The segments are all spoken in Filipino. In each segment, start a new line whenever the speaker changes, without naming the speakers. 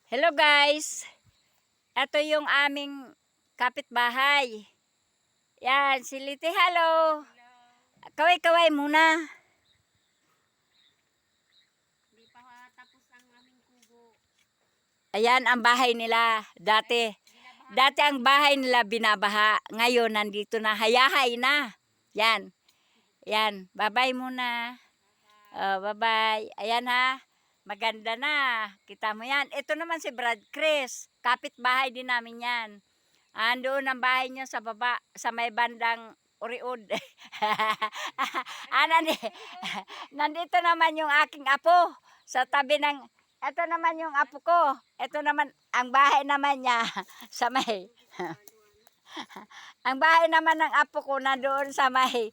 Hello guys, ito yung aming kapitbahay. Yan, si Liti, hello. Kaway-kaway muna.
Hindi pa tapos ang aming kubo.
Ayan ang bahay nila dati. Dati ang bahay nila binabaha. Ngayon nandito na, hayahay na. Yan. Yan, bye-bye muna. Bye-bye. Ayan ha. Maganda na. Kita mo yan. Ito naman si Brad Chris. Kapitbahay din namin yan. Andoon ang bahay niya sa baba, sa may bandang Uriud. Nandito naman yung aking apo. Sa tabi ng, ito naman yung apo ko. Ito naman, ang bahay naman niya sa may, ang bahay naman ng apo ko nandoon sa may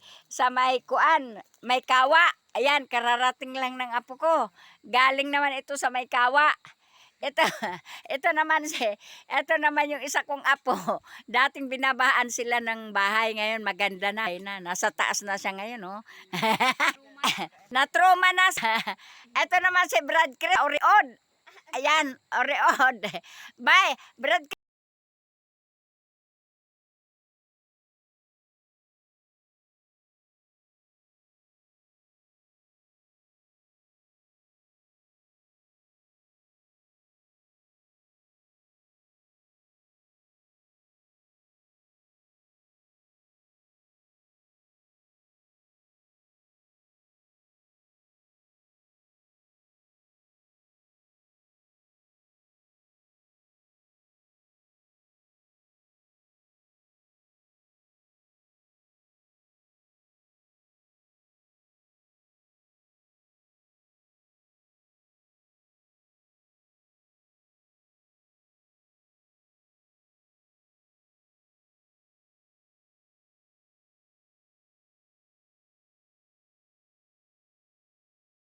kuan, may kawa. Ayan, kararating lang ng apo ko. Galing naman ito sa may kawa. Ito naman yung isa kong apo. Dating binabahaan sila ng bahay, ngayon maganda na. Nasa taas na siya ngayon, oh. Na-trauma na. Ito naman si Brad Chris, Oriod. Ayan, Oriod. Bye, Brad.